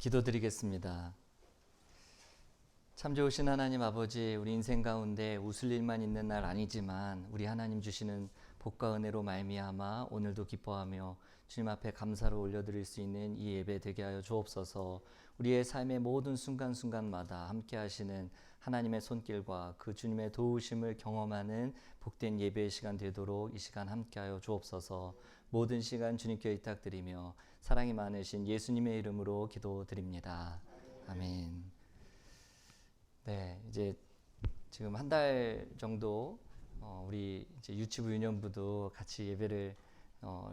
기도드리겠습니다. 참 좋으신 하나님 아버지, 우리 인생 가운데 웃을 일만 있는 날 아니지만 우리 하나님 주시는 복과 은혜로 말미암아 오늘도 기뻐하며 주님 앞에 감사로 올려드릴 수 있는 이 예배 되게 하여 주옵소서. 우리의 삶의 모든 순간순간마다 함께 하시는 하나님의 손길과 그 주님의 도우심을 경험하는 복된 예배의 시간 되도록 이 시간 함께 하여 주옵소서. 모든 시간 주님께 의탁드리며 사랑이 많으신 예수님의 이름으로 기도드립니다. 아멘. 네, 이제 지금 한 달 정도 우리 이제 유치부 유년부도 같이 예배를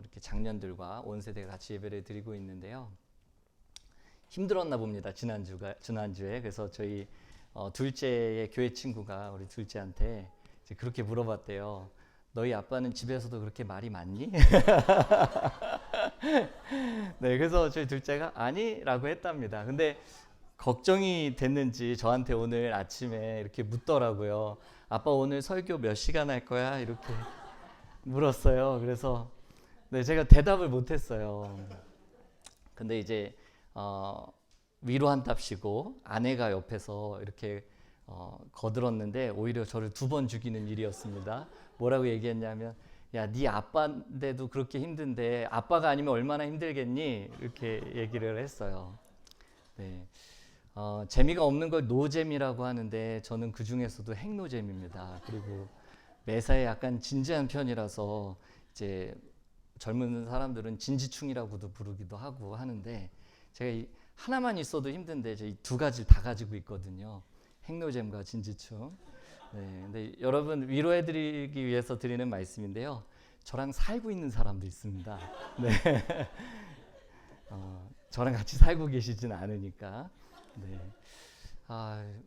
이렇게 장년들과 온 세대가 같이 예배를 드리고 있는데요. 힘들었나 봅니다. 지난주에. 그래서 저희 둘째의 교회 친구가 우리 둘째한테 이제 그렇게 물어봤대요. 너희 아빠는 집에서도 그렇게 말이 많니? 네, 그래서 저희 둘째가 아니라고 했답니다. 근데 걱정이 됐는지 저한테 오늘 아침에 이렇게 묻더라고요. 아빠 오늘 설교 몇 시간 할 거야? 이렇게 물었어요. 그래서 네, 제가 대답을 못했어요. 근데 이제 위로한답시고 아내가 옆에서 이렇게 거들었는데 오히려 저를 2번 죽이는 일이었습니다. 뭐라고 얘기했냐면, 야, 네 아빠인데도 그렇게 힘든데 아빠가 아니면 얼마나 힘들겠니? 이렇게 얘기를 했어요. 네. 재미가 없는 걸 노잼이라고 하는데 저는 그 중에서도 핵노잼입니다. 그리고 매사에 약간 진지한 편이라서 이제 젊은 사람들은 진지충이라고도 부르기도 하고 하는데 제가 하나만 있어도 힘든데 이 2가지를 다 가지고 있거든요. 핵노잼과 진지충. 네, 근데 여러분 위로해드리기 위해서 드리는 말씀인데요. 저랑 살고 있는 사람도 있습니다. 네. 저랑 같이 살고 계시진 않으니까. 네.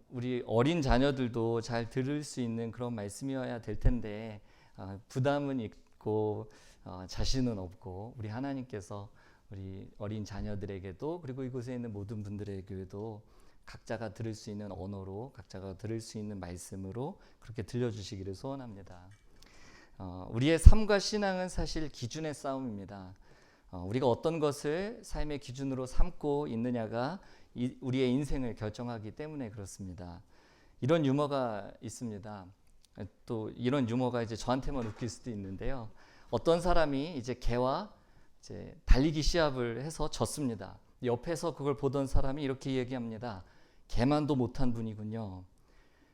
우리 어린 자녀들도 잘 들을 수 있는 그런 말씀이어야 될 텐데 부담은 있고 자신은 없고 우리 하나님께서 우리 어린 자녀들에게도 그리고 이곳에 있는 모든 분들에게도 각자가 들을 수 있는 언어로 각자가 들을 수 있는 말씀으로 그렇게 들려주시기를 소원합니다. 우리의 삶과 신앙은 사실 기준의 싸움입니다. 우리가 어떤 것을 삶의 기준으로 삼고 있느냐가 우리의 인생을 결정하기 때문에 그렇습니다. 이런 유머가 있습니다. 또 이런 유머가 이제 저한테만 웃길 수도 있는데요. 어떤 사람이 이제 개와 이제 달리기 시합을 해서 졌습니다. 옆에서 그걸 보던 사람이 이렇게 얘기합니다. 개만도 못한 분이군요.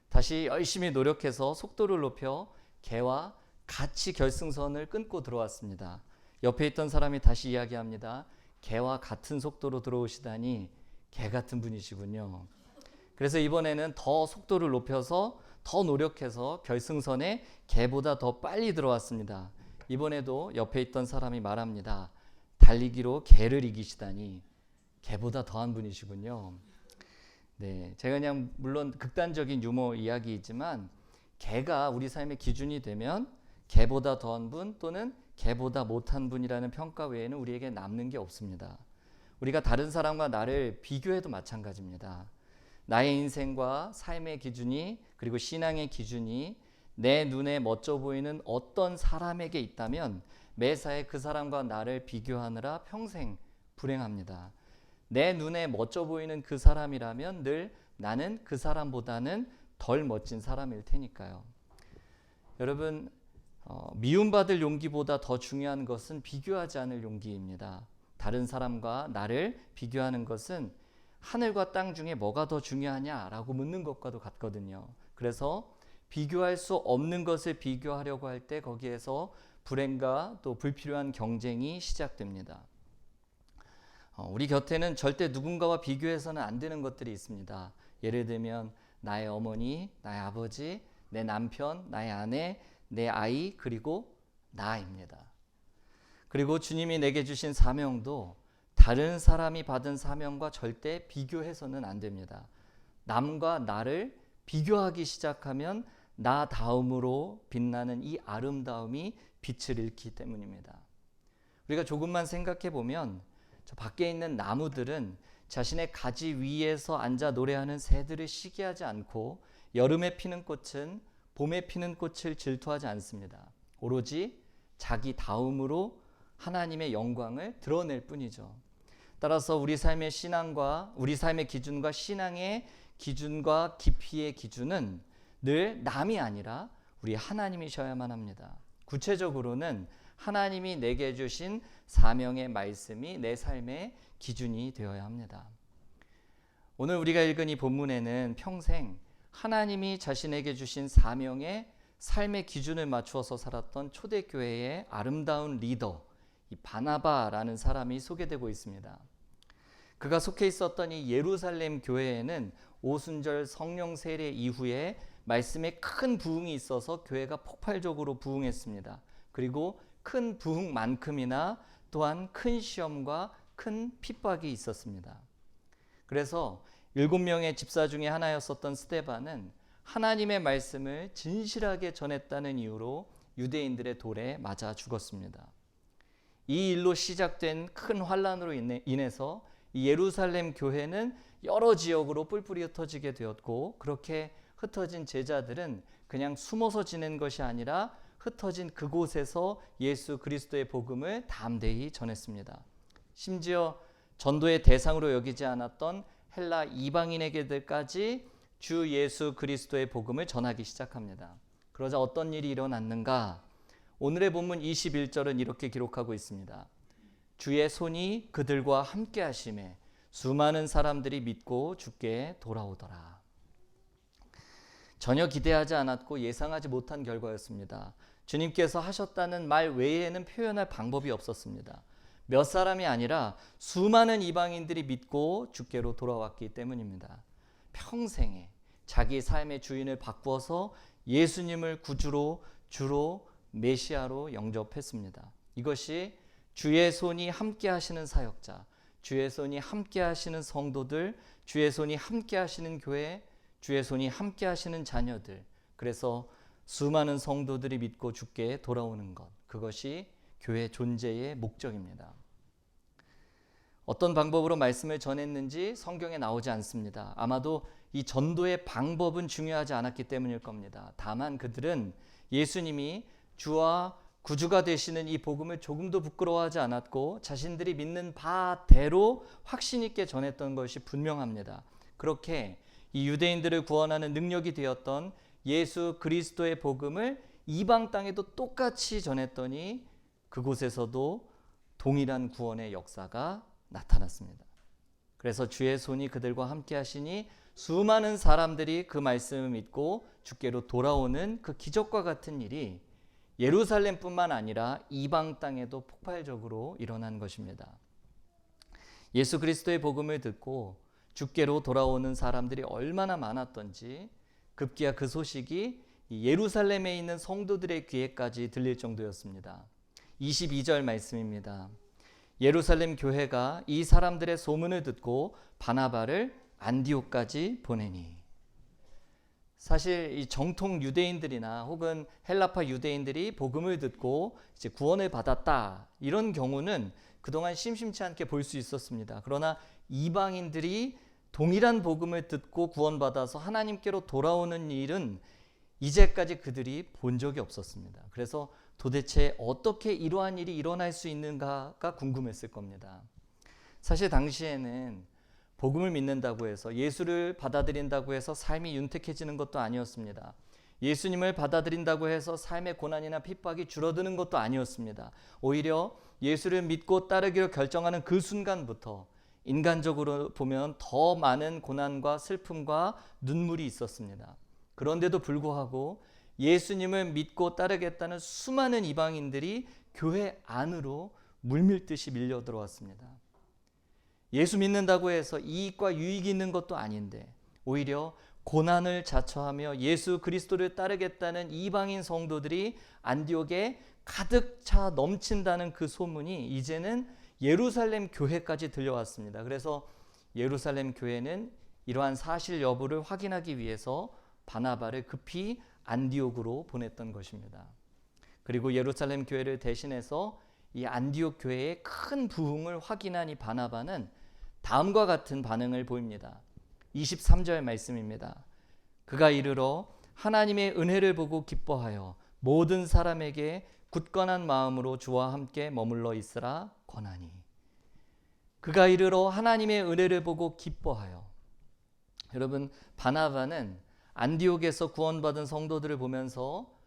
다시 열심히 노력해서 속도를 높여 개와 같이 결승선을 끊고 들어왔습니다. 옆에 있던 사람이 다시 이야기합니다. 개와 같은 속도로 들어오시다니 개 같은 분이시군요. 그래서 이번에는 더 속도를 높여서 더 노력해서 결승선에 개보다 더 빨리 들어왔습니다. 이번에도 옆에 있던 사람이 말합니다. 달리기로 개를 이기시다니 개보다 더한 분이시군요. 네, 제가 그냥 물론 극단적인 유머 이야기이지만 개가 우리 삶의 기준이 되면 개보다 더한 분 또는 개보다 못한 분이라는 평가 외에는 우리에게 남는 게 없습니다. 우리가 다른 사람과 나를 비교해도 마찬가지입니다. 나의 인생과 삶의 기준이 그리고 신앙의 기준이 내 눈에 멋져 보이는 어떤 사람에게 있다면 매사에 그 사람과 나를 비교하느라 평생 불행합니다. 내 눈에 멋져 보이는 그 사람이라면 늘 나는 그 사람보다는 덜 멋진 사람일 테니까요. 여러분, 미움받을 용기보다 더 중요한 것은 비교하지 않을 용기입니다. 다른 사람과 나를 비교하는 것은 하늘과 땅 중에 뭐가 더 중요하냐라고 묻는 것과도 같거든요. 그래서 비교할 수 없는 것을 비교하려고 할 때 거기에서 불행과 또 불필요한 경쟁이 시작됩니다. 우리 곁에는 절대 누군가와 비교해서는 안 되는 것들이 있습니다. 예를 들면 나의 어머니, 나의 아버지, 내 남편, 나의 아내, 내 아이, 그리고 나입니다. 그리고 주님이 내게 주신 사명도 다른 사람이 받은 사명과 절대 비교해서는 안 됩니다. 남과 나를 비교하기 시작하면 나 다음으로 빛나는 이 아름다움이 빛을 잃기 때문입니다. 우리가 조금만 생각해 보면 저 밖에 있는 나무들은 자신의 가지 위에서 앉아 노래하는 새들을 시기하지 않고 여름에 피는 꽃은 봄에 피는 꽃을 질투하지 않습니다. 오로지 자기 다음으로 하나님의 영광을 드러낼 뿐이죠. 따라서 우리 삶의 신앙과 우리 삶의 기준과 신앙의 기준과 깊이의 기준은 늘 남이 아니라 우리 하나님이셔야만 합니다. 구체적으로는 하나님이 내게 주신 사명의 말씀이 내 삶의 기준이 되어야 합니다. 오늘 우리가 읽은 이 본문에는 평생 하나님이 자신에게 주신 사명의 삶의 기준을 맞추어서 살았던 초대교회의 아름다운 리더, 이 바나바라는 사람이 소개되고 있습니다. 그가 속해 있었던 이 예루살렘 교회에는 오순절 성령 세례 이후에 말씀에 큰 부흥이 있어서 교회가 폭발적으로 부흥했습니다. 그리고 큰 부흥만큼이나 또한 큰 시험과 큰 핍박이 있었습니다. 그래서 7명의 집사 중에 하나였었던 스데반은 하나님의 말씀을 진실하게 전했다는 이유로 유대인들의 돌에 맞아 죽었습니다. 이 일로 시작된 큰 환란으로 인해서 예루살렘 교회는 여러 지역으로 뿔뿔이 흩어지게 되었고, 그렇게 흩어진 제자들은 그냥 숨어서 지낸 것이 아니라 흩어진 그곳에서 예수 그리스도의 복음을 담대히 전했습니다. 심지어 전도의 대상으로 여기지 않았던 헬라 이방인에게들까지 주 예수 그리스도의 복음을 전하기 시작합니다. 그러자 어떤 일이 일어났는가? 오늘의 본문 21절은 이렇게 기록하고 있습니다. 주의 손이 그들과 함께 하심에 수많은 사람들이 믿고 주께 돌아오더라. 전혀 기대하지 않았고 예상하지 못한 결과였습니다. 주님께서 하셨다는 말 외에는 표현할 방법이 없었습니다. 몇 사람이 아니라 수많은 이방인들이 믿고 주께로 돌아왔기 때문입니다. 평생에 자기 삶의 주인을 바꾸어서 예수님을 구주로, 주로, 메시아로 영접했습니다. 이것이 주의 손이 함께 하시는 사역자, 주의 손이 함께 하시는 성도들, 주의 손이 함께 하시는 교회, 주의 손이 함께 하시는 자녀들, 그래서 수많은 성도들이 믿고 주께 돌아오는 것, 그것이 교회 존재의 목적입니다. 어떤 방법으로 말씀을 전했는지 성경에 나오지 않습니다. 아마도 이 전도의 방법은 중요하지 않았기 때문일 겁니다. 다만 그들은 예수님이 주와 구주가 되시는 이 복음을 조금도 부끄러워하지 않았고 자신들이 믿는 바대로 확신 있게 전했던 것이 분명합니다. 그렇게 이 유대인들을 구원하는 능력이 되었던 예수 그리스도의 복음을 이방 땅에도 똑같이 전했더니 그곳에서도 동일한 구원의 역사가 나타났습니다. 그래서 주의 손이 그들과 함께 하시니 수많은 사람들이 그 말씀을 믿고 주께로 돌아오는 그 기적과 같은 일이 예루살렘뿐만 아니라 이방 땅에도 폭발적으로 일어난 것입니다. 예수 그리스도의 복음을 듣고 주께로 돌아오는 사람들이 얼마나 많았던지 급기야 그 소식이 예루살렘에 있는 성도들의 귀에까지 들릴 정도였습니다. 22절 말씀입니다. 예루살렘 교회가 이 사람들의 소문을 듣고 바나바를 안디옥까지 보내니. 사실 이 정통 유대인들이나 혹은 헬라파 유대인들이 복음을 듣고 이제 구원을 받았다, 이런 경우는 그동안 심심치 않게 볼 수 있었습니다. 그러나 이방인들이 동일한 복음을 듣고 구원받아서 하나님께로 돌아오는 일은 이제까지 그들이 본 적이 없었습니다. 그래서 도대체 어떻게 이러한 일이 일어날 수 있는가가 궁금했을 겁니다. 사실 당시에는 복음을 믿는다고 해서, 예수를 받아들인다고 해서 삶이 윤택해지는 것도 아니었습니다. 예수님을 받아들인다고 해서 삶의 고난이나 핍박이 줄어드는 것도 아니었습니다. 오히려 예수를 믿고 따르기로 결정하는 그 순간부터 인간적으로 보면 더 많은 고난과 슬픔과 눈물이 있었습니다. 그런데도 불구하고 예수님을 믿고 따르겠다는 수많은 이방인들이 교회 안으로 물밀듯이 밀려 들어왔습니다. 예수 믿는다고 해서 이익과 유익이 있는 것도 아닌데 오히려 고난을 자처하며 예수 그리스도를 따르겠다는 이방인 성도들이 안디옥에 가득 차 넘친다는 그 소문이 이제는 예루살렘 교회까지 들려왔습니다. 그래서 예루살렘 교회는 이러한 사실 여부를 확인하기 위해서 바나바를 급히 안디옥으로 보냈던 것입니다. 그리고 예루살렘 교회를 대신해서 이 안디옥 교회의 큰 부흥을 확인한 이 바나바는 다음과 같은 반응을 보입니다. 23절 말씀입니다. 그가 이르러 하나님의 은혜를 보고 기뻐하여 모든 사람에게 굳건한 마음으로 주와 함께 머물러 있으라 권하니. 그가 이르러 하나님의 은혜를 보고 기뻐하여. 여러분, 바나바는 안디옥에서 구원받은 성도들을 보면서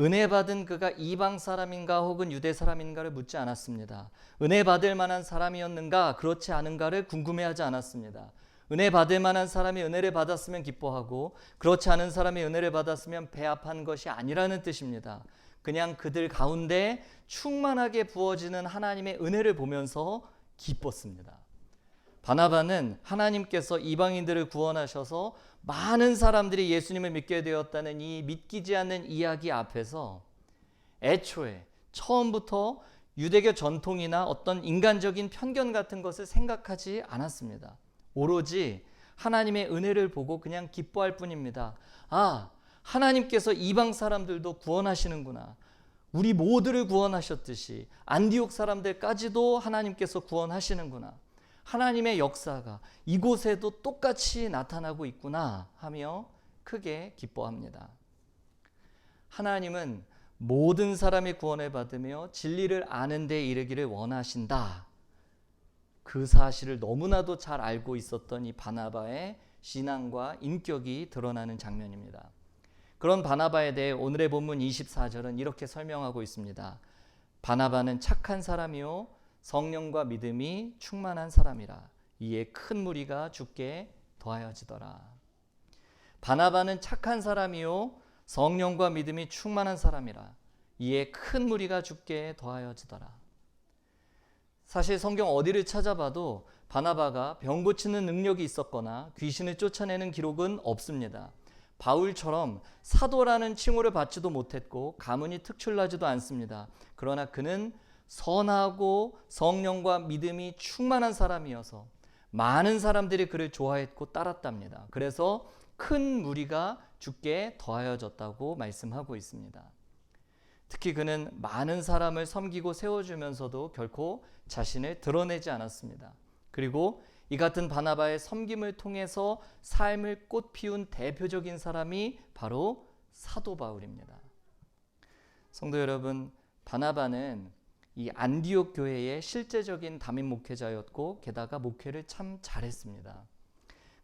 은혜 받은 그가 이방 사람인가 혹은 유대 사람인가를 묻지 않았습니다. 은혜 받을 만한 사람이었는가 그렇지 않은가를 궁금해하지 않았습니다. 은혜 받을 만한 사람이 은혜를 받았으면 기뻐하고 그렇지 않은 사람이 은혜를 받았으면 배합한 것이 아니라는 뜻입니다. 그냥 그들 가운데 충만하게 부어지는 하나님의 은혜를 보면서 기뻤습니다. 바나바는 하나님께서 이방인들을 구원하셔서 많은 사람들이 예수님을 믿게 되었다는 이 믿기지 않는 이야기 앞에서 애초에 처음부터 유대교 전통이나 어떤 인간적인 편견 같은 것을 생각하지 않았습니다. 오로지 하나님의 은혜를 보고 그냥 기뻐할 뿐입니다. 아, 하나님께서 이방 사람들도 구원하시는구나. 우리 모두를 구원하셨듯이 안디옥 사람들까지도 하나님께서 구원하시는구나. 하나님의 역사가 이곳에도 똑같이 나타나고 있구나 하며 크게 기뻐합니다. 하나님은 모든 사람이 구원을 받으며 진리를 아는 데 이르기를 원하신다. 그 사실을 너무나도 잘 알고 있었던 이 바나바의 신앙과 인격이 드러나는 장면입니다. 그런 바나바에 대해 오늘의 본문 24절은 이렇게 설명하고 있습니다. 바나바는 착한 사람이요 성령과 믿음이 충만한 사람이라. 이에 큰 무리가 주께 더하여지더라. 바나바는 착한 사람이요 성령과 믿음이 충만한 사람이라. 이에 큰 무리가 주께 더하여지더라. 사실 성경 어디를 찾아봐도 바나바가 병 고치는 능력이 있었거나 귀신을 쫓아내는 기록은 없습니다. 바울처럼 사도라는 칭호를 받지도 못했고 가문이 특출나지도 않습니다. 그러나 그는 선하고 성령과 믿음이 충만한 사람이어서 많은 사람들이 그를 좋아했고 따랐답니다. 그래서 큰 무리가 주께 더하여졌다고 말씀하고 있습니다. 특히 그는 많은 사람을 섬기고 세워주면서도 결코 자신을 드러내지 않았습니다. 그리고 이 같은 바나바의 섬김을 통해서 삶을 꽃피운 대표적인 사람이 바로 사도 바울입니다. 성도 여러분, 바나바는 이 안디옥 교회의 실제적인 담임 목회자였고 게다가 목회를 참 잘했습니다.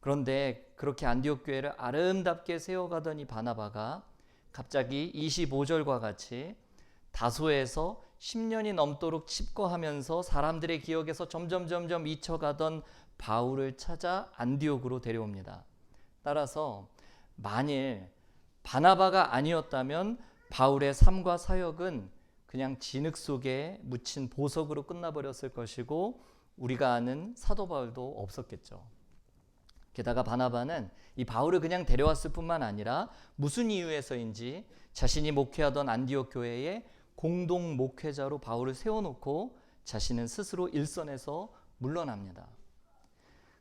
그런데 그렇게 안디옥 교회를 아름답게 세워가던 이 바나바가 갑자기 25절과 같이 다소에서 10년이 넘도록 칩거하면서 사람들의 기억에서 점점 잊혀가던 바울을 찾아 안디옥으로 데려옵니다. 따라서 만일 바나바가 아니었다면 바울의 삶과 사역은 그냥 진흙 속에 묻힌 보석으로 끝나버렸을 것이고 우리가 아는 사도 바울도 없었겠죠. 게다가 바나바는 이 바울을 그냥 데려왔을 뿐만 아니라 무슨 이유에서인지 자신이 목회하던 안디옥 교회에 공동 목회자로 바울을 세워놓고 자신은 스스로 일선에서 물러납니다.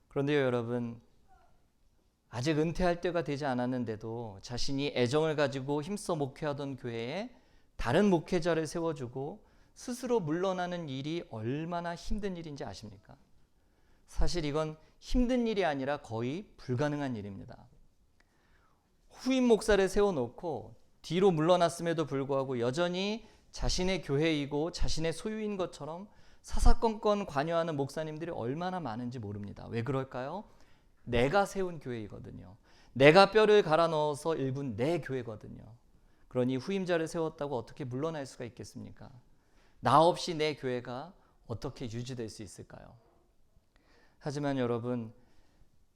그런데요 여러분, 아직 은퇴할 때가 되지 않았는데도 자신이 애정을 가지고 힘써 목회하던 교회에 다른 목회자를 세워주고 스스로 물러나는 일이 얼마나 힘든 일인지 아십니까? 사실 이건 힘든 일이 아니라 거의 불가능한 일입니다. 후임 목사를 세워놓고 뒤로 물러났음에도 불구하고 여전히 자신의 교회이고 자신의 소유인 것처럼 사사건건 관여하는 목사님들이 얼마나 많은지 모릅니다. 왜 그럴까요? 내가 세운 교회이거든요. 내가 뼈를 갈아 넣어서 일군 내 교회거든요. 그러니 후임자를 세웠다고 어떻게 물러날 수가 있겠습니까? 나 없이 내 교회가 어떻게 유지될 수 있을까요? 하지만 여러분,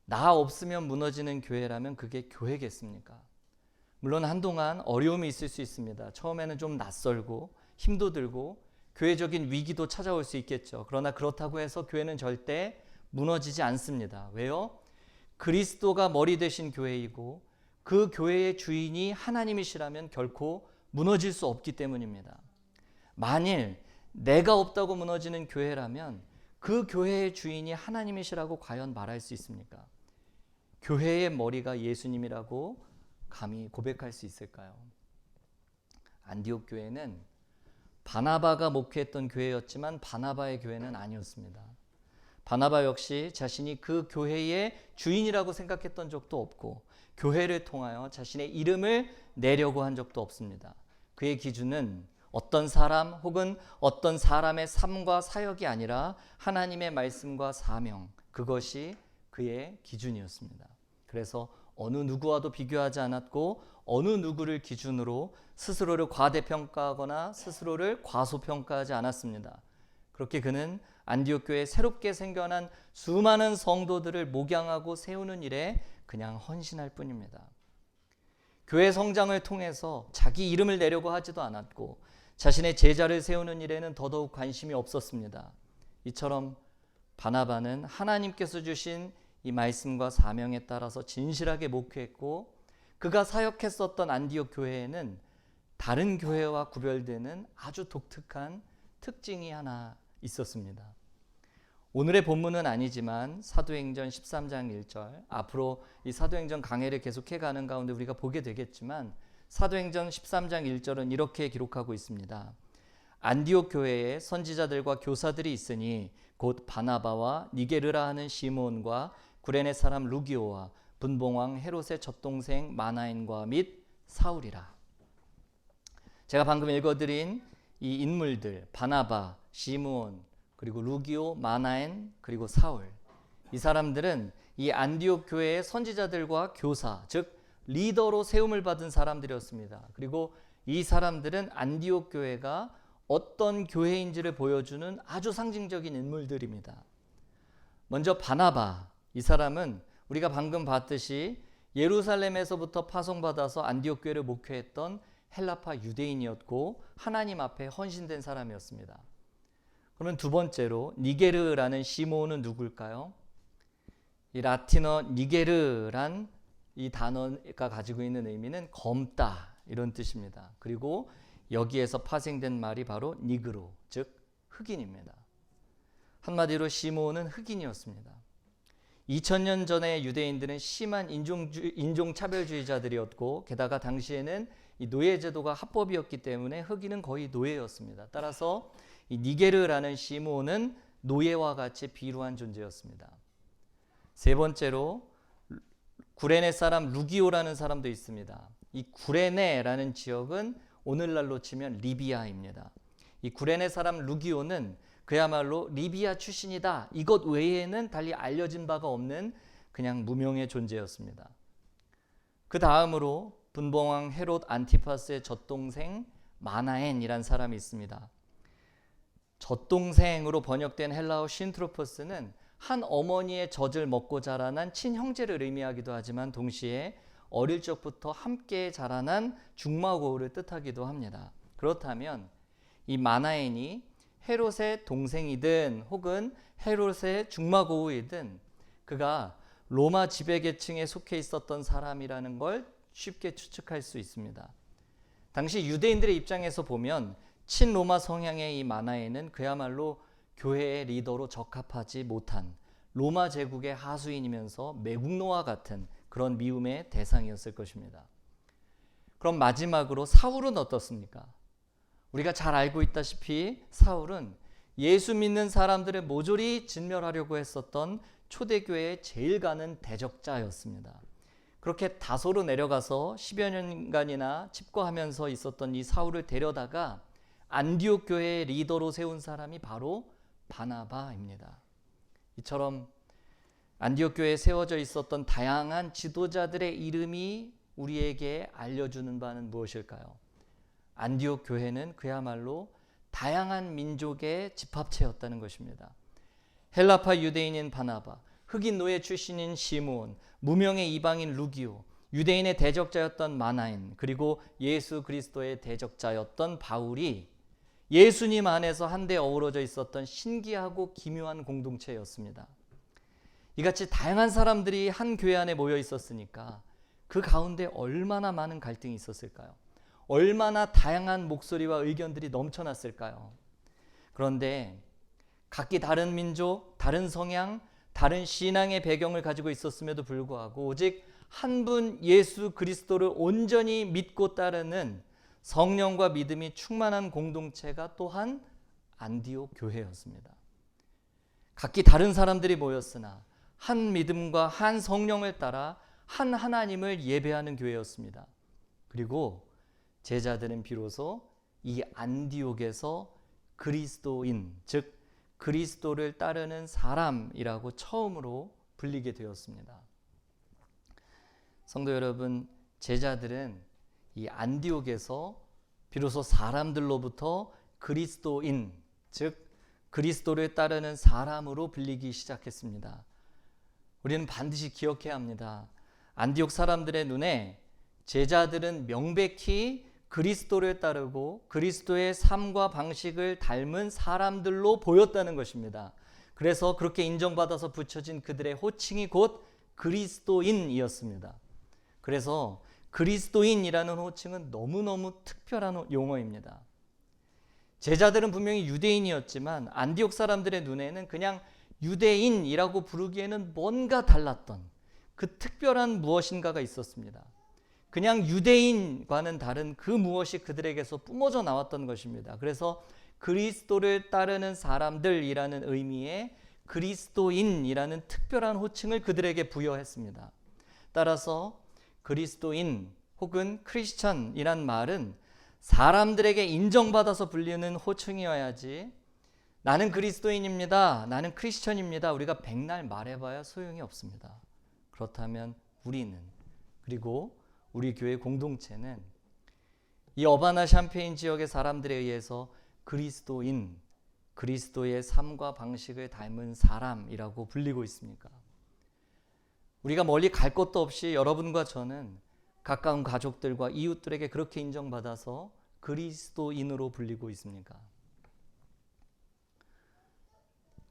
나 없으면 무너지는 교회라면 그게 교회겠습니까? 물론 한동안 어려움이 있을 수 있습니다. 처음에는 좀 낯설고 힘도 들고 교회적인 위기도 찾아올 수 있겠죠. 그러나 그렇다고 해서 교회는 절대 무너지지 않습니다. 왜요? 그리스도가 머리 되신 교회이고 그 교회의 주인이 하나님이시라면 결코 무너질 수 없기 때문입니다. 만일 내가 없다고 무너지는 교회라면 그 교회의 주인이 하나님이시라고 과연 말할 수 있습니까? 교회의 머리가 예수님이라고 감히 고백할 수 있을까요? 안디옥 교회는 바나바가 목회했던 교회였지만 바나바의 교회는 아니었습니다. 바나바 역시 자신이 그 교회의 주인이라고 생각했던 적도 없고 교회를 통하여 자신의 이름을 내려고 한 적도 없습니다. 그의 기준은 어떤 사람 혹은 어떤 사람의 삶과 사역이 아니라 하나님의 말씀과 사명, 그것이 그의 기준이었습니다. 그래서 어느 누구와도 비교하지 않았고 어느 누구를 기준으로 스스로를 과대평가하거나 스스로를 과소평가하지 않았습니다. 그렇게 그는 안디옥 교회에 새롭게 생겨난 수많은 성도들을 목양하고 세우는 일에 그냥 헌신할 뿐입니다. 교회 성장을 통해서 자기 이름을 내려고 하지도 않았고 자신의 제자를 세우는 일에는 더더욱 관심이 없었습니다. 이처럼 바나바는 하나님께서 주신 이 말씀과 사명에 따라서 진실하게 목회했고 그가 사역했었던 안디옥 교회에는 다른 교회와 구별되는 아주 독특한 특징이 하나 있었습니다. 오늘의 본문은 아니지만 사도행전 13장 1절, 앞으로 이 사도행전 강해를 계속해 가는 가운데 우리가 보게 되겠지만 사도행전 13장 1절은 이렇게 기록하고 있습니다. 안디옥 교회에 선지자들과 교사들이 있으니 곧 바나바와 니게르라 하는 시몬과 구레네 사람 루기오와 분봉왕 헤롯의 젖동생 마나엔과 및 사울이라. 제가 방금 읽어드린 이 인물들 바나바, 시므온, 그리고 루기오, 마나엔, 그리고 사울, 이 사람들은 이 안디옥 교회의 선지자들과 교사, 즉 리더로 세움을 받은 사람들이었습니다. 그리고 이 사람들은 안디옥 교회가 어떤 교회인지를 보여주는 아주 상징적인 인물들입니다. 먼저 바나바, 이 사람은 우리가 방금 봤듯이 예루살렘에서부터 파송받아서 안디옥 교회를 목회했던 헬라파 유대인이었고 하나님 앞에 헌신된 사람이었습니다. 그러면 두 번째로 니게르라는 시몬은 누굴까요? 이 라틴어 니게르란 이 단어가 가지고 있는 의미는 검다 이런 뜻입니다. 그리고 여기에서 파생된 말이 바로 니그로, 즉 흑인입니다. 한마디로 시몬은 흑인이었습니다. 2000년 전에 유대인들은 심한 인종차별주의자들이었고 게다가 당시에는 이 노예제도가 합법이었기 때문에 흑인은 거의 노예였습니다. 따라서 이 니게르라는 시몬은 노예와 같이 비루한 존재였습니다. 세 번째로 구레네 사람 루기오라는 사람도 있습니다. 이 구레네라는 지역은 오늘날로 치면 리비아입니다. 이 구레네 사람 루기오는 그야말로 리비아 출신이다. 이것 외에는 달리 알려진 바가 없는 그냥 무명의 존재였습니다. 그 다음으로 분봉왕 헤롯 안티파스의 젖동생 마나엔이란 사람이 있습니다. 젖동생으로 번역된 헬라어 신트로포스는 한 어머니의 젖을 먹고 자라난 친형제를 의미하기도 하지만 동시에 어릴 적부터 함께 자라난 중마고우를 뜻하기도 합니다. 그렇다면 이 마나엔이 헤롯의 동생이든 혹은 헤롯의 중마고우이든 그가 로마 지배계층에 속해 있었던 사람이라는 걸 쉽게 추측할 수 있습니다. 당시 유대인들의 입장에서 보면 친로마 성향의 이 마나엔은 그야말로 교회의 리더로 적합하지 못한 로마 제국의 하수인이면서 매국노와 같은 그런 미움의 대상이었을 것입니다. 그럼 마지막으로 사울은 어떻습니까? 우리가 잘 알고 있다시피 사울은 예수 믿는 사람들을 모조리 진멸하려고 했었던 초대교회의 제일 가는 대적자였습니다. 그렇게 다소로 내려가서 10여 년간이나 집거하면서 있었던 이 사울을 데려다가 안디옥 교회의 리더로 세운 사람이 바로 바나바입니다. 이처럼 안디옥 교회에 세워져 있었던 다양한 지도자들의 이름이 우리에게 알려주는 바는 무엇일까요? 안디옥 교회는 그야말로 다양한 민족의 집합체였다는 것입니다. 헬라파 유대인인 바나바, 흑인 노예 출신인 시므온, 무명의 이방인 루기오, 유대인의 대적자였던 마나엔, 그리고 예수 그리스도의 대적자였던 바울이 예수님 안에서 한데 어우러져 있었던 신기하고 기묘한 공동체였습니다. 이같이 다양한 사람들이 한 교회 안에 모여 있었으니까 그 가운데 얼마나 많은 갈등이 있었을까요? 얼마나 다양한 목소리와 의견들이 넘쳐났을까요? 그런데 각기 다른 민족, 다른 성향, 다른 신앙의 배경을 가지고 있었음에도 불구하고 오직 한 분 예수 그리스도를 온전히 믿고 따르는 성령과 믿음이 충만한 공동체가 또한 안디옥 교회였습니다. 각기 다른 사람들이 모였으나 한 믿음과 한 성령을 따라 한 하나님을 예배하는 교회였습니다. 그리고 제자들은 비로소 이 안디옥에서 그리스도인, 즉 그리스도를 따르는 사람이라고 처음으로 불리게 되었습니다. 성도 여러분, 제자들은 이 안디옥에서 비로소 사람들로부터 그리스도인, 즉 그리스도를 따르는 사람으로 불리기 시작했습니다. 우리는 반드시 기억해야 합니다. 안디옥 사람들의 눈에 제자들은 명백히 그리스도를 따르고 그리스도의 삶과 방식을 닮은 사람들로 보였다는 것입니다. 그래서 그렇게 인정받아서 붙여진 그들의 호칭이 곧 그리스도인이었습니다. 그래서 그리스도인이라는 호칭은 너무너무 특별한 용어입니다. 제자들은 분명히 유대인이었지만 안디옥 사람들의 눈에는 그냥 유대인이라고 부르기에는 뭔가 달랐던 그 특별한 무엇인가가 있었습니다. 그냥 유대인과는 다른 그 무엇이 그들에게서 뿜어져 나왔던 것입니다. 그래서 그리스도를 따르는 사람들이라는 의미의 그리스도인이라는 특별한 호칭을 그들에게 부여했습니다. 따라서 그리스도인 혹은 크리스천이란 말은 사람들에게 인정받아서 불리는 호칭이어야지 나는 그리스도인입니다, 나는 크리스천입니다, 우리가 백날 말해봐야 소용이 없습니다. 그렇다면 우리는, 그리고 우리 교회 공동체는 이 어바나 샴페인 지역의 사람들에 의해서 그리스도인, 그리스도의 삶과 방식을 닮은 사람이라고 불리고 있습니까? 우리가 멀리 갈 것도 없이 여러분과 저는 가까운 가족들과 이웃들에게 그렇게 인정받아서 그리스도인으로 불리고 있습니까?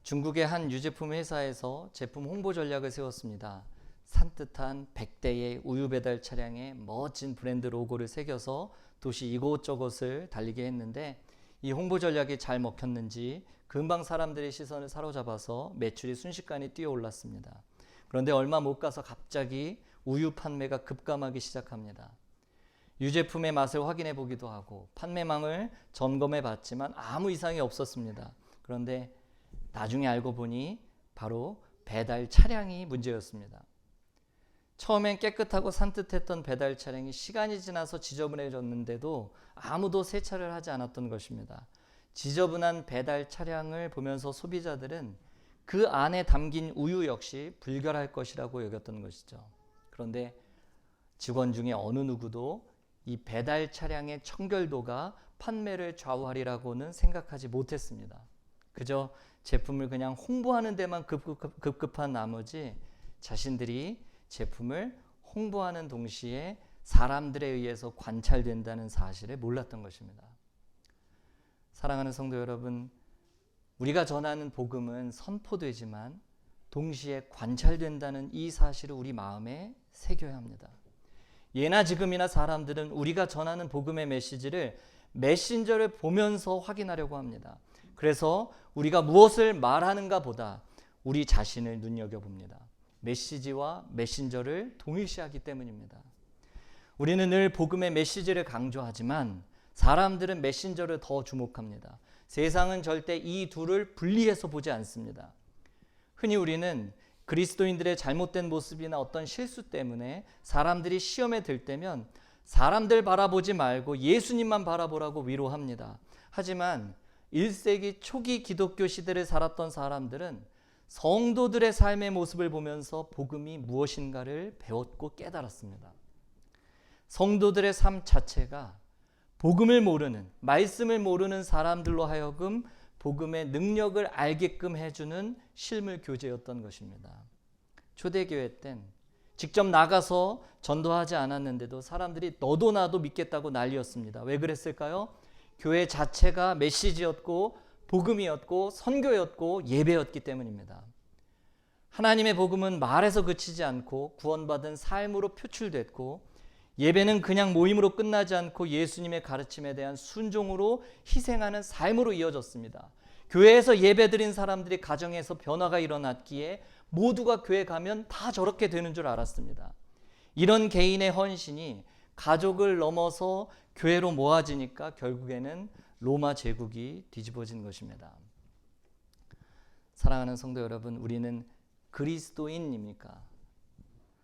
중국의 한 유제품 회사에서 제품 홍보 전략을 세웠습니다. 산뜻한 100대의 우유 배달 차량에 멋진 브랜드 로고를 새겨서 도시 이곳저곳을 달리게 했는데 이 홍보 전략이 잘 먹혔는지 금방 사람들의 시선을 사로잡아서 매출이 순식간에 뛰어올랐습니다. 그런데 얼마 못 가서 갑자기 우유 판매가 급감하기 시작합니다. 유제품의 맛을 확인해 보기도 하고 판매망을 점검해 봤지만 아무 이상이 없었습니다. 그런데 나중에 알고 보니 바로 배달 차량이 문제였습니다. 처음엔 깨끗하고 산뜻했던 배달 차량이 시간이 지나서 지저분해졌는데도 아무도 세차를 하지 않았던 것입니다. 지저분한 배달 차량을 보면서 소비자들은 그 안에 담긴 우유 역시 불결할 것이라고 여겼던 것이죠. 그런데 직원 중에 어느 누구도 이 배달 차량의 청결도가 판매를 좌우하리라고는 생각하지 못했습니다. 그저 제품을 그냥 홍보하는 데만 급급한 나머지 자신들이 제품을 홍보하는 동시에 사람들에 의해서 관찰된다는 사실을 몰랐던 것입니다. 사랑하는 성도 여러분, 우리가 전하는 복음은 선포되지만 동시에 관찰된다는 이 사실을 우리 마음에 새겨야 합니다. 예나 지금이나 사람들은 우리가 전하는 복음의 메시지를 메신저를 보면서 확인하려고 합니다. 그래서 우리가 무엇을 말하는가 보다 우리 자신을 눈여겨봅니다. 메시지와 메신저를 동일시하기 때문입니다. 우리는 늘 복음의 메시지를 강조하지만 사람들은 메신저를 더 주목합니다. 세상은 절대 이 둘을 분리해서 보지 않습니다. 흔히 우리는 그리스도인들의 잘못된 모습이나 어떤 실수 때문에 사람들이 시험에 들 때면 사람들 바라보지 말고 예수님만 바라보라고 위로합니다. 하지만 1세기 초기 기독교 시대를 살았던 사람들은 성도들의 삶의 모습을 보면서 복음이 무엇인가를 배웠고 깨달았습니다. 성도들의 삶 자체가 복음을 모르는, 말씀을 모르는 사람들로 하여금 복음의 능력을 알게끔 해주는 실물 교제였던 것입니다. 초대교회 땐 직접 나가서 전도하지 않았는데도 사람들이 너도 나도 믿겠다고 난리였습니다. 왜 그랬을까요? 교회 자체가 메시지였고 복음이었고 선교였고 예배였기 때문입니다. 하나님의 복음은 말에서 그치지 않고 구원받은 삶으로 표출됐고 예배는 그냥 모임으로 끝나지 않고 예수님의 가르침에 대한 순종으로 희생하는 삶으로 이어졌습니다. 교회에서 예배드린 사람들이 가정에서 변화가 일어났기에 모두가 교회 가면 다 저렇게 되는 줄 알았습니다. 이런 개인의 헌신이 가족을 넘어서 교회로 모아지니까 결국에는 로마 제국이 뒤집어진 것입니다. 사랑하는 성도 여러분, 우리는 그리스도인입니까?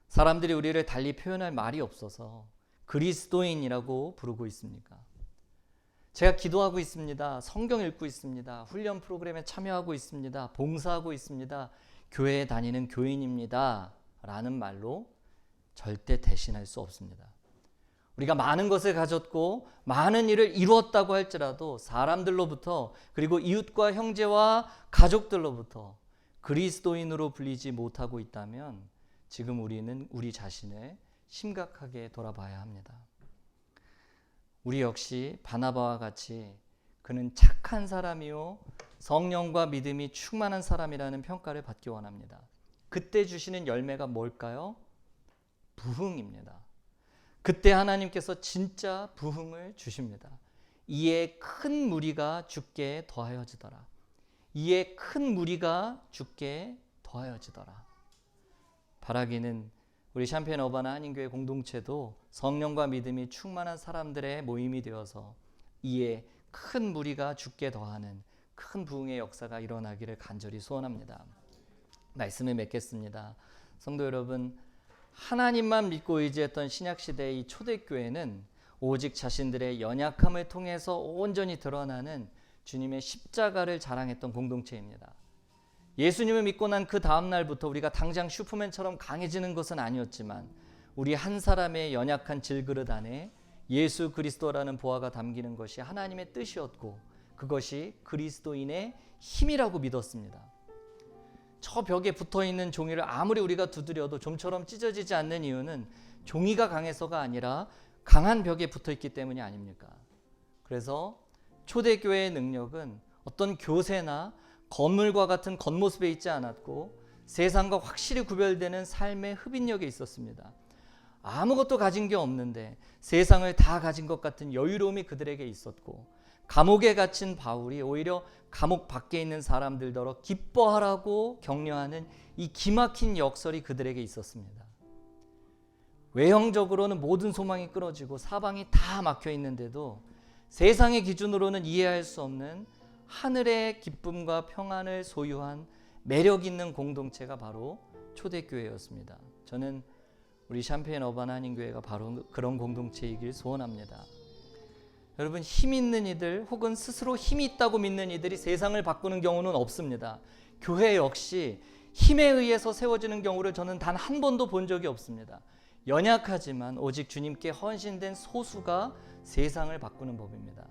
사람들이 우리를 달리 표현할 말이 없어서 그리스도인이라고 부르고 있습니까? 제가 기도하고 있습니다. 성경 읽고 있습니다. 훈련 프로그램에 참여하고 있습니다. 봉사하고 있습니다. 교회에 다니는 교인입니다. 라는 말로 절대 대신할 수 없습니다. 우리가 많은 것을 가졌고 많은 일을 이루었다고 할지라도 사람들로부터, 그리고 이웃과 형제와 가족들로부터 그리스도인으로 불리지 못하고 있다면 지금 우리는 우리 자신을 심각하게 돌아봐야 합니다. 우리 역시 바나바와 같이 그는 착한 사람이요 성령과 믿음이 충만한 사람이라는 평가를 받기 원합니다. 그때 주시는 열매가 뭘까요? 부흥입니다. 그때 하나님께서 진짜 부흥을 주십니다. 이에 큰 무리가 주께 더하여지더라. 이에 큰 무리가 주께 더하여지더라. 바라기는 우리 샴페인 어바나 한인교회 공동체도 성령과 믿음이 충만한 사람들의 모임이 되어서 이에 큰 무리가 주께 더하는 큰 부흥의 역사가 일어나기를 간절히 소원합니다. 말씀을 맺겠습니다. 성도 여러분, 하나님만 믿고 의지했던 신약시대의 이 초대교회는 오직 자신들의 연약함을 통해서 온전히 드러나는 주님의 십자가를 자랑했던 공동체입니다. 예수님을 믿고 난 그 다음 날부터 우리가 당장 슈퍼맨처럼 강해지는 것은 아니었지만 우리 한 사람의 연약한 질그릇 안에 예수 그리스도라는 보화가 담기는 것이 하나님의 뜻이었고 그것이 그리스도인의 힘이라고 믿었습니다. 저 벽에 붙어있는 종이를 아무리 우리가 두드려도 좀처럼 찢어지지 않는 이유는 종이가 강해서가 아니라 강한 벽에 붙어있기 때문이 아닙니까? 그래서 초대교회의 능력은 어떤 교세나 건물과 같은 겉모습에 있지 않았고 세상과 확실히 구별되는 삶의 흡인력에 있었습니다. 아무것도 가진 게 없는데 세상을 다 가진 것 같은 여유로움이 그들에게 있었고 감옥에 갇힌 바울이 오히려 감옥 밖에 있는 사람들더러 기뻐하라고 격려하는 이 기막힌 역설이 그들에게 있었습니다. 외형적으로는 모든 소망이 끊어지고 사방이 다 막혀 있는데도 세상의 기준으로는 이해할 수 없는 하늘의 기쁨과 평안을 소유한 매력 있는 공동체가 바로 초대교회였습니다. 저는 우리 샴페인 어바나 한인교회가 바로 그런 공동체이길 소원합니다. 여러분, 힘 있는 이들 혹은 스스로 힘이 있다고 믿는 이들이 세상을 바꾸는 경우는 없습니다. 교회 역시 힘에 의해서 세워지는 경우를 저는 단 한 번도 본 적이 없습니다. 연약하지만 오직 주님께 헌신된 소수가 세상을 바꾸는 법입니다.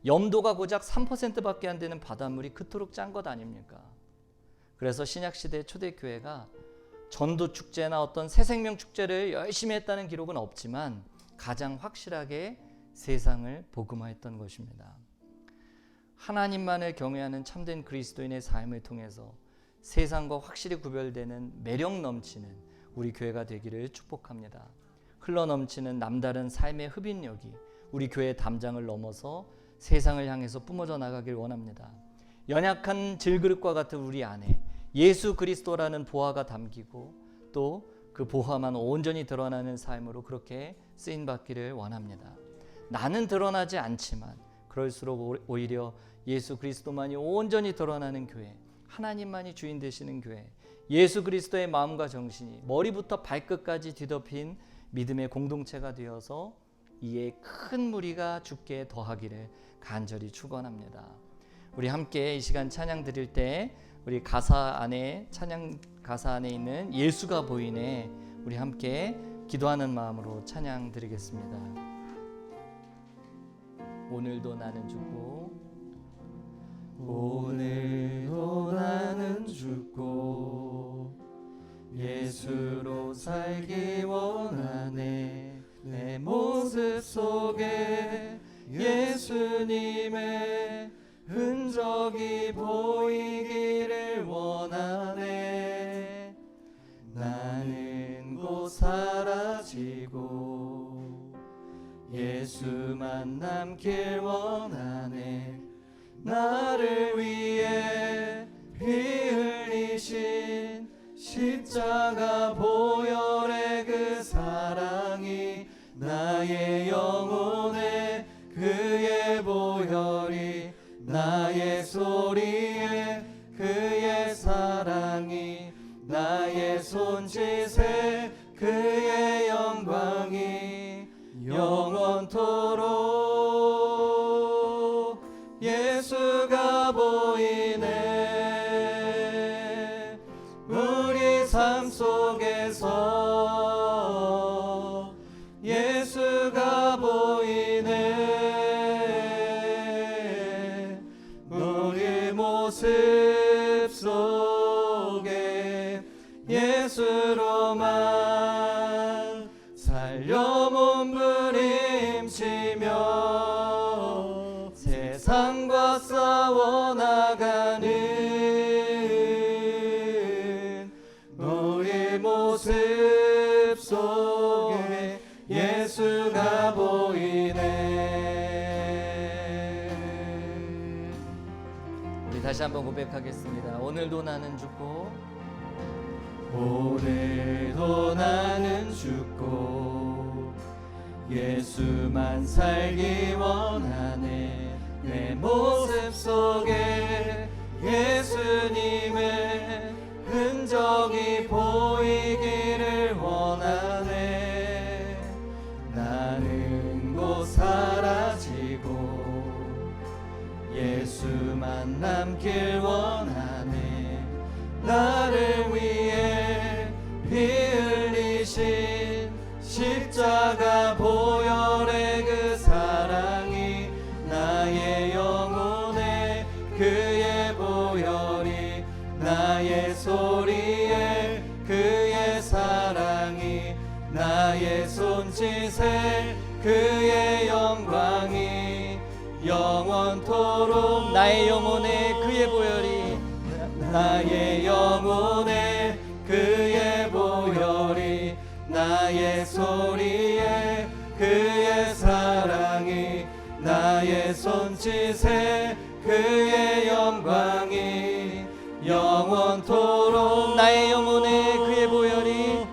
염도가 고작 3%밖에 안 되는 바닷물이 그토록 짠 것 아닙니까? 그래서 신약시대 초대교회가 전도축제나 어떤 새생명 축제를 열심히 했다는 기록은 없지만 가장 확실하게 세상을 복음화했던 것입니다. 하나님만을 경외하는 참된 그리스도인의 삶을 통해서 세상과 확실히 구별되는 매력 넘치는 우리 교회가 되기를 축복합니다. 흘러넘치는 남다른 삶의 흡인력이 우리 교회의 담장을 넘어서 세상을 향해서 뿜어져 나가길 원합니다. 연약한 질그릇과 같은 우리 안에 예수 그리스도라는 보화가 담기고 또 그 보화만 온전히 드러나는 삶으로 그렇게 쓰임받기를 원합니다. 나는 드러나지 않지만 그럴수록 오히려 예수 그리스도만이 온전히 드러나는 교회, 하나님만이 주인 되시는 교회, 예수 그리스도의 마음과 정신이 머리부터 발끝까지 뒤덮인 믿음의 공동체가 되어서 이에 큰 무리가 주께 더하기를 간절히 축원합니다. 우리 함께 이 시간 찬양 드릴 때 우리 찬양 가사 안에 있는 예수가 보이네, 우리 함께 기도하는 마음으로 찬양 드리겠습니다. 오늘도 나는 죽고 오늘도 나는 죽고 예수로 살기 원하네. 내 모습 속에 예수님의 흔적이 보이기를 원하네. 나는 곧 사라지고 예수만 남길 원하네. 나를 위해 피 흘리신 십자가 보혈의 그 사랑이 나의 영혼에 그의 보혈이 나의 소리에 그의 사랑이 나의 손짓에 그의 영광이 영원토록 속에서 예수가 보이네. 우리 모습 속에 예수로만 살려 몸부림치며 세상과 싸워나가는 우리 모습 속에 예수가 보이네. 우리 다시 한번 고백하겠습니다. 오늘도 나는 죽고 오늘도 나는 죽고 예수만 살기 원하네. 내 모습 속에 예수님의 흔적이 보이기를 원하네. 나는 곧 사라지고 예수만 남길 원하네. 나를 위해 피 흘리신 십자가 보혈의 그 사랑이 나의 영혼에 그의 보혈이 나의 소리에 그의 사랑이 나의 손짓에 그의 영광이 영원토록 나의 영혼에 그의 보혈이 나의 영혼에 그의 보혈이 나의 소리에 그의 사랑이 나의 손짓에 그의 영광이 영원토록 나의 영혼에 그의 보혈이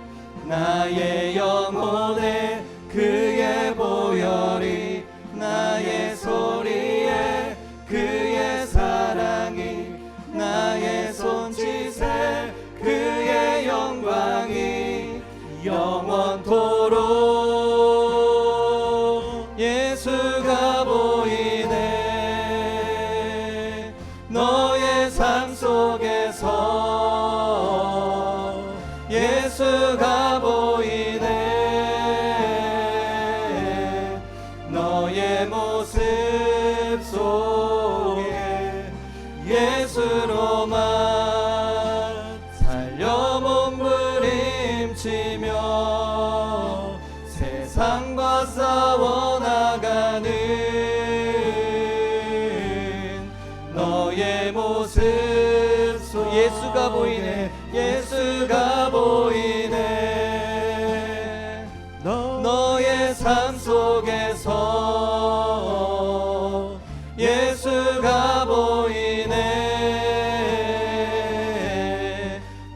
나의 영혼에 그의 보혈이 나의 소리에 그의 사랑이 나의 손짓에 그의 영광이 영원토록 예수가 보이네. 너의 삶 속에서 예수가 보이네. 너의 모습 속에 예수로만 살려 몸부림치며 세상과 싸워나가는 너의 모습 속 예수가 보이네. 예수가 보이네. 너의 삶 속에서 예수가 보이네.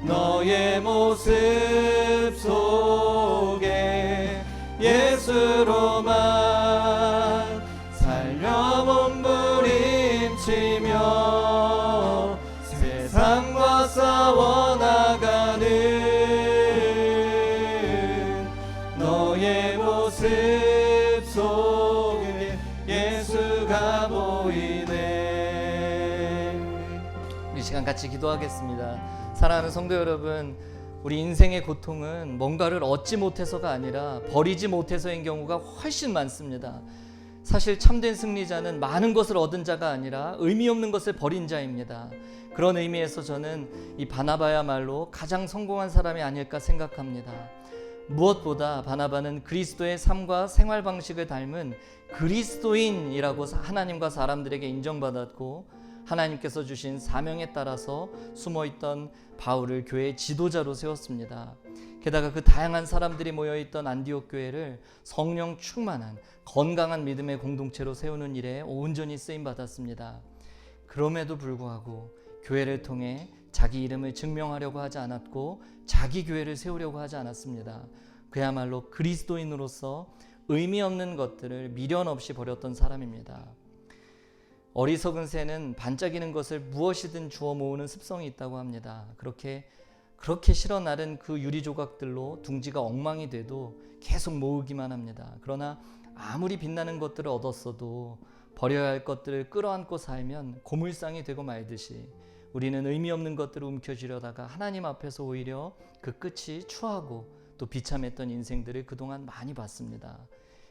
너의 모습 속에 예수로만 살려 몸부림치며 세상과 싸워나가는 너의 모습 속에 예수가 보이네. 우리 시간 같이 기도하겠습니다. 사랑하는 성도 여러분, 우리 인생의 고통은 뭔가를 얻지 못해서가 아니라 버리지 못해서인 경우가 훨씬 많습니다. 사실 참된 승리자는 많은 것을 얻은 자가 아니라 의미 없는 것을 버린 자입니다. 그런 의미에서 저는 이 바나바야말로 가장 성공한 사람이 아닐까 생각합니다. 무엇보다 바나바는 그리스도의 삶과 생활 방식을 닮은 그리스도인이라고 하나님과 사람들에게 인정받았고, 하나님께서 주신 사명에 따라서 숨어있던 바울을 교회의 지도자로 세웠습니다. 게다가 그 다양한 사람들이 모여있던 안디옥 교회를 성령 충만한 건강한 믿음의 공동체로 세우는 일에 온전히 쓰임받았습니다. 그럼에도 불구하고 교회를 통해 자기 이름을 증명하려고 하지 않았고 자기 교회를 세우려고 하지 않았습니다. 그야말로 그리스도인으로서 의미 없는 것들을 미련 없이 버렸던 사람입니다. 어리석은 새는 반짝이는 것을 무엇이든 주워 모으는 습성이 있다고 합니다. 그렇게 실어 나른 그 유리 조각들로 둥지가 엉망이 돼도 계속 모으기만 합니다. 그러나 아무리 빛나는 것들을 얻었어도 버려야 할 것들을 끌어안고 살면 고물상이 되고 말듯이 우리는 의미 없는 것들을 움켜쥐려다가 하나님 앞에서 오히려 그 끝이 추하고 또 비참했던 인생들을 그동안 많이 봤습니다.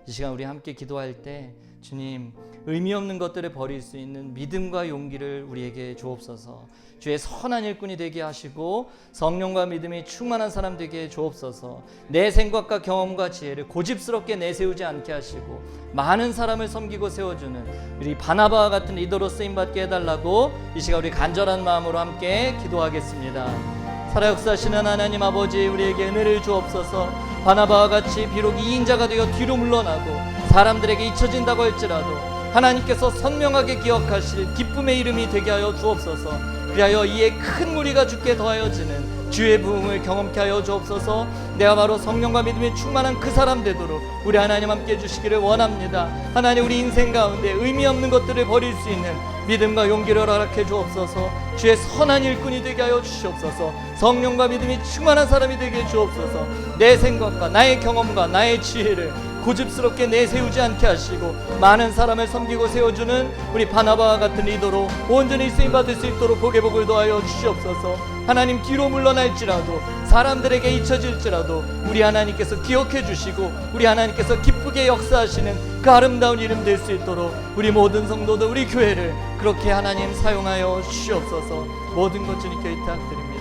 이 시간 우리 함께 기도할 때 주님, 의미 없는 것들을 버릴 수 있는 믿음과 용기를 우리에게 주옵소서. 주의 선한 일꾼이 되게 하시고 성령과 믿음이 충만한 사람 되게 주옵소서. 내 생각과 경험과 지혜를 고집스럽게 내세우지 않게 하시고 많은 사람을 섬기고 세워주는 우리 바나바와 같은 리더로 쓰임받게 해달라고 이 시간 우리 간절한 마음으로 함께 기도하겠습니다. 살아 역사하시는 하나님 아버지, 우리에게 은혜를 주옵소서. 바나바와 같이 비록 이인자가 되어 뒤로 물러나고 사람들에게 잊혀진다고 할지라도 하나님께서 선명하게 기억하실 기쁨의 이름이 되게 하여 주옵소서. 그리하여 이에 큰 무리가 주께 더하여지는 주의 부흥을 경험케 하여 주옵소서. 내가 바로 성령과 믿음이 충만한 그 사람 되도록 우리 하나님 함께 해주시기를 원합니다. 하나님, 우리 인생 가운데 의미 없는 것들을 버릴 수 있는 믿음과 용기를 허락해 주옵소서. 주의 선한 일꾼이 되게 하여 주시옵소서. 성령과 믿음이 충만한 사람이 되게 해 주옵소서. 내 생각과 나의 경험과 나의 지혜를 고집스럽게 내세우지 않게 하시고 많은 사람을 섬기고 세워주는 우리 바나바와 같은 리더로 온전히 쓰임받을 수 있도록 복의 복을 더하여 주시옵소서. 하나님, 뒤로 물러날지라도 사람들에게 잊혀질지라도 우리 하나님께서 기억해 주시고 우리 하나님께서 기쁘게 역사하시는 그 아름다운 이름 될 수 있도록 우리 모든 성도들, 우리 교회를 그렇게 하나님 사용하여 주시옵소서. 모든 것 주님께 의탁드립니다.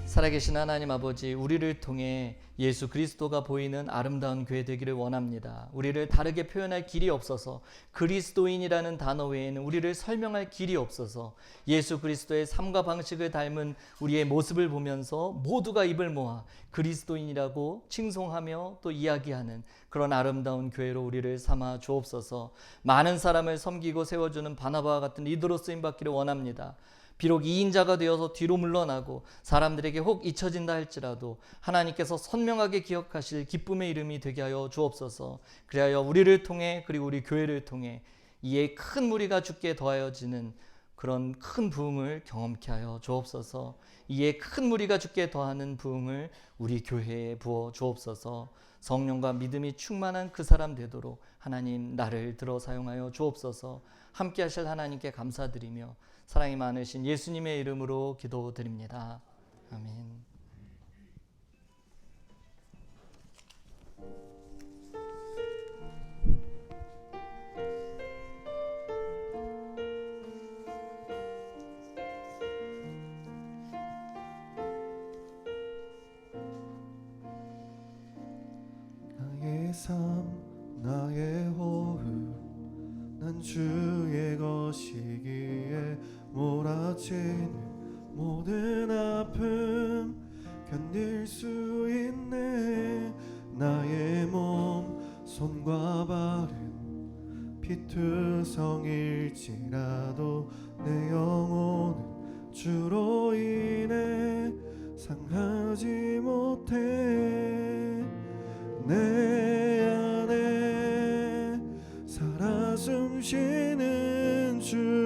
살아계신 하나님 아버지, 우리를 통해 예수 그리스도가 보이는 아름다운 교회 되기를 원합니다. 우리를 다르게 표현할 길이 없어서, 그리스도인이라는 단어 외에는 우리를 설명할 길이 없어서 예수 그리스도의 삶과 방식을 닮은 우리의 모습을 보면서 모두가 입을 모아 그리스도인이라고 칭송하며 또 이야기하는 그런 아름다운 교회로 우리를 삼아 주옵소서. 많은 사람을 섬기고 세워주는 바나바와 같은 리더로 쓰임받기를 원합니다. 비록 2인자가 되어서 뒤로 물러나고 사람들에게 혹 잊혀진다 할지라도 하나님께서 선명하게 기억하실 기쁨의 이름이 되게 하여 주옵소서. 그리하여 우리를 통해, 그리고 우리 교회를 통해 이에 큰 무리가 주께 더하여지는 그런 큰 부흥을 경험케 하여 주옵소서. 이에 큰 무리가 주께 더하는 부흥을 우리 교회에 부어 주옵소서. 성령과 믿음이 충만한 그 사람 되도록 하나님, 나를 들어 사용하여 주옵소서. 함께 하실 하나님께 감사드리며 사랑이 많으신 예수님의 이름으로 기도드립니다. 아멘. 나의 삶, 나의 호흡, 난 주의 것이기에 몰아치는 모든 아픔 견딜 수 있네. 나의 몸, 손과 발은 피투성일지라도 내 영혼은 주로 인해 상하지 못해. 내 안에 살아 숨쉬는 주